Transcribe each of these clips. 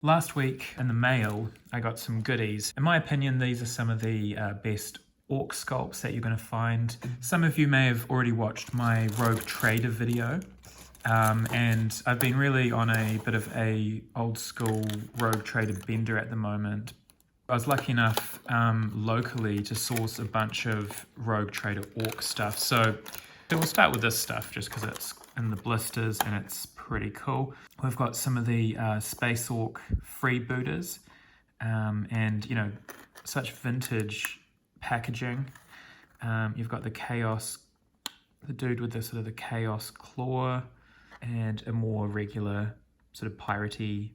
Last week in the mail, I got some goodies. In my opinion, these are some of the best Ork sculpts that you're going to find. Some of you may have already watched my Rogue Trader video, and I've been really on a bit of a old school Rogue Trader bender at the moment. I was lucky enough locally to source a bunch of Rogue Trader Ork stuff. So we'll start with this stuff just because it's in the blisters and it's pretty cool. We've got some of the Space Ork freebooters, and you know, such vintage packaging. You've got the Chaos, the dude with the sort of the Chaos claw, and a more regular sort of piratey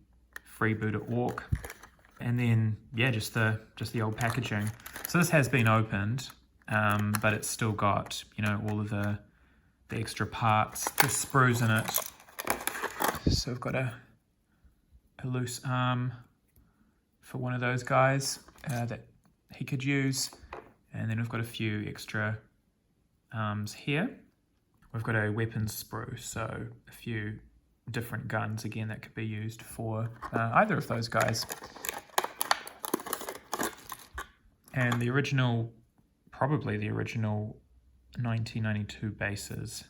freebooter Ork. And then yeah, just the old packaging. So this has been opened, but it's still got, you know, all of the extra parts, the sprues in it. So we've got a loose arm for one of those guys that he could use, and then we've got a few extra arms here. We've got a weapons sprue, so a few different guns again that could be used for either of those guys. And the original, probably the original 1992 bases.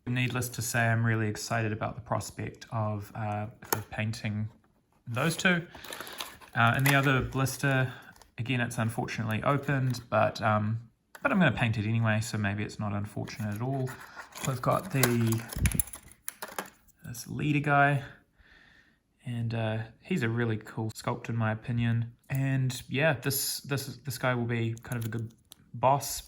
Needless to say, I'm really excited about the prospect of painting those two. And the other blister, again, it's unfortunately opened, but I'm going to paint it anyway, so maybe it's not unfortunate at all. We've got this leader guy, and he's a really cool sculpt in my opinion. And yeah, this guy will be kind of a good boss.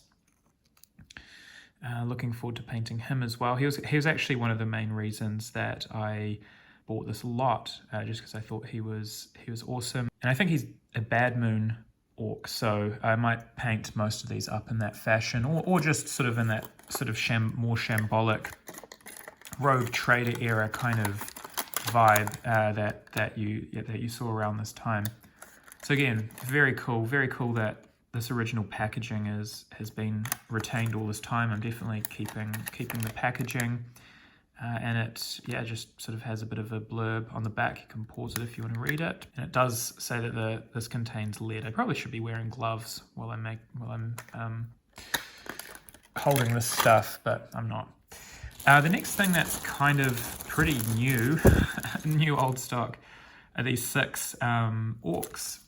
Looking forward to painting him as well. He was actually one of the main reasons that I bought this lot, just because I thought he was awesome. And I think he's a Bad Moon Ork, so I might paint most of these up in that fashion, or just sort of in that sort of more shambolic Rogue Trader era kind of vibe that you saw around this time. So again, very cool that this original packaging has been retained all this time. I'm definitely keeping the packaging, and it just sort of has a bit of a blurb on the back. You can pause it if you want to read it, and it does say that this contains lead. I probably should be wearing gloves while I'm holding this stuff, but I'm not. The next thing that's kind of pretty new, new old stock, are these 6 Orks.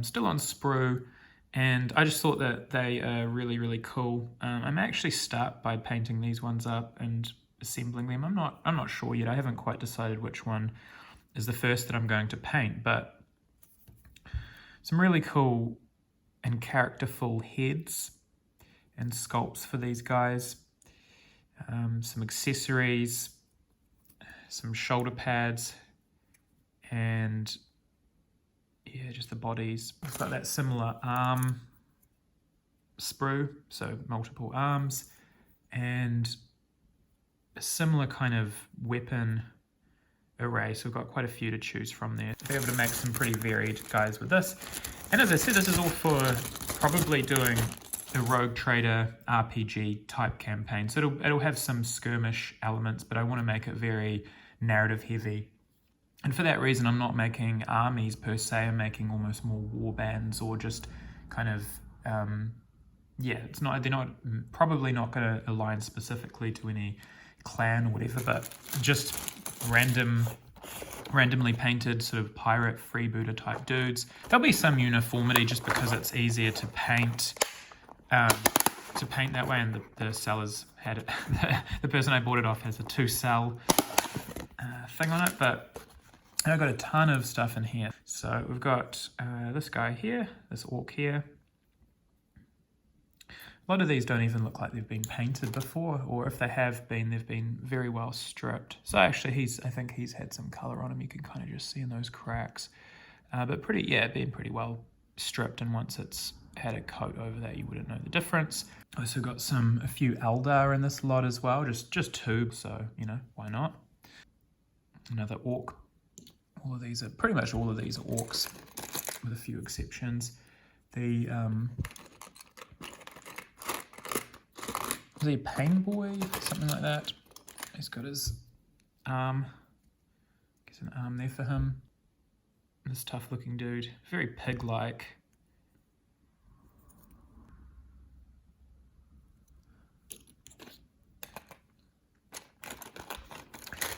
Still on sprue, and I just thought that they are really, really cool. I may actually start by painting these ones up and assembling them. I'm not sure yet. I haven't quite decided which one is the first that I'm going to paint, but some really cool and characterful heads and sculpts for these guys. Some accessories, some shoulder pads, and yeah, just the bodies. It's got that similar arm sprue, so multiple arms, and a similar kind of weapon array. So we've got quite a few to choose from there. Be able to make some pretty varied guys with this. And as I said, this is all for probably doing a Rogue Trader RPG type campaign. So it'll have some skirmish elements, but I want to make it very narrative heavy. And for that reason, I'm not making armies per se. I'm making almost more war bands, or just kind of, they're probably not going to align specifically to any clan or whatever, but just randomly painted sort of pirate freebooter type dudes. There'll be some uniformity just because it's easier to paint that way, and the sellers had it. The person I bought it off has a 2-cell thing on it, but I've got a ton of stuff in here. So we've got this guy here, this Ork here. A lot of these don't even look like they've been painted before, or if they have been, they've been very well stripped. So actually I think he's had some color on him. You can kind of just see in those cracks. But been pretty well stripped, and once it's had a coat over that, you wouldn't know the difference. I also got a few Eldar in this lot as well, just 2, so you know, why not? Another Ork. Pretty much all of these are Orks, with a few exceptions. The was he a pain boy, something like that? He's got his arm. Guess an arm there for him. This tough looking dude, very pig-like.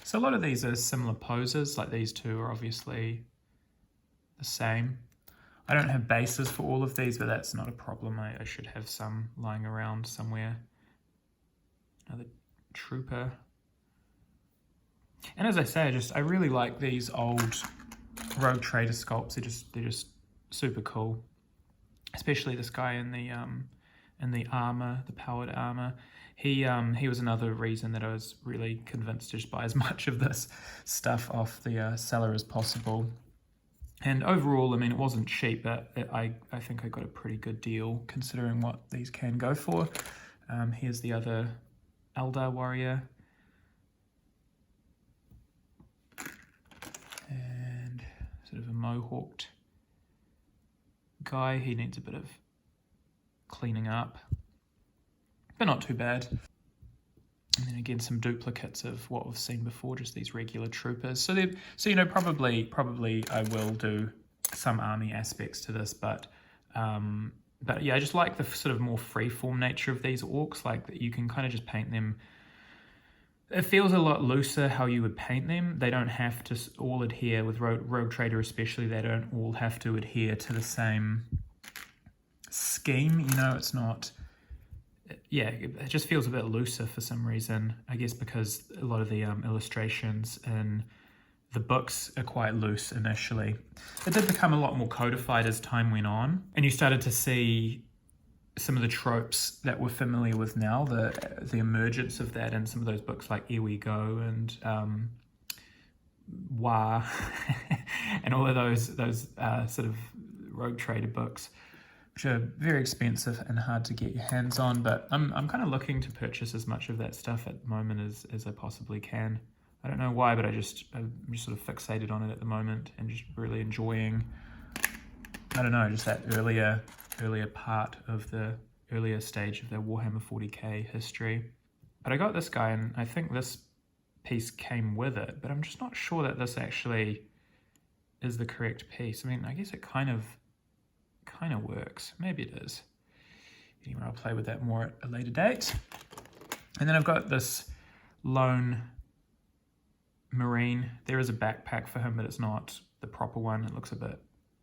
So a lot of these are similar poses, like these two are obviously the same. I don't have bases for all of these, but that's not a problem. I should have some lying around somewhere. Another trooper. And as I say, I really like these old Rogue Trader sculpts. They're just super cool. Especially this guy in the armor, the powered armor. He was another reason that I was really convinced to just buy as much of this stuff off the seller as possible. And overall, I mean, it wasn't cheap, but I think I got a pretty good deal considering what these can go for. Here's the other Eldar warrior. And sort of a mohawked guy. He needs a bit of cleaning up, but not too bad. And then again, some duplicates of what we've seen before, just these regular troopers. So you know, probably I will do some army aspects to this, but yeah, I just like the sort of more free-form nature of these orcs, like that you can kind of just paint them. It feels a lot looser how you would paint them. They don't have to all adhere, with Rogue Trader especially, they don't all have to adhere to the same scheme, you know, it's not... Yeah, it just feels a bit looser for some reason. I guess because a lot of the illustrations in the books are quite loose initially. It did become a lot more codified as time went on, and you started to see some of the tropes that we're familiar with now, the emergence of that in some of those books like Here We Go and War and all of those sort of Rogue Trader books, which are very expensive and hard to get your hands on, but I'm kind of looking to purchase as much of that stuff at the moment as I possibly can. I don't know why, but I'm just sort of fixated on it at the moment and just really enjoying, I don't know, just that earlier part of the earlier stage of their Warhammer 40k history. But I got this guy, and I think this piece came with it, but I'm just not sure that this actually is the correct piece. I mean, I guess it kind of works. Maybe it is. Anyway, I'll play with that more at a later date. And then I've got this lone marine. There is a backpack for him, but it's not the proper one. It looks a bit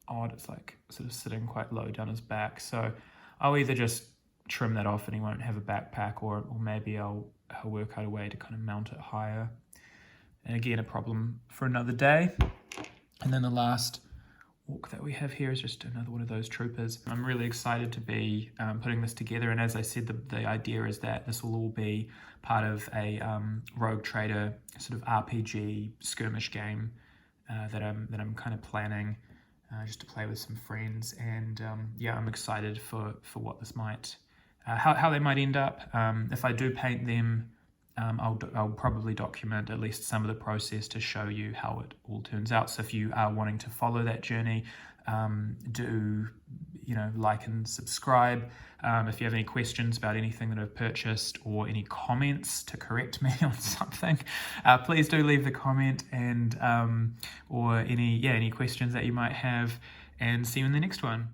odd. It's like sort of sitting quite low down his back. So I'll either just trim that off and he won't have a backpack, or maybe I'll work out a way to kind of mount it higher. And again, a problem for another day. And then the last orc that we have here is just another one of those troopers. I'm really excited to be putting this together, and as I said, the idea is that this will all be part of a Rogue Trader sort of RPG skirmish game that I'm kind of planning just to play with some friends. And yeah, I'm excited for what this might, how they might end up. If I do paint them, I'll probably document at least some of the process to show you how it all turns out. So if you are wanting to follow that journey, do, you know, like and subscribe. If you have any questions about anything that I've purchased or any comments to correct me on something, please do leave the comment, and or any questions that you might have, and see you in the next one.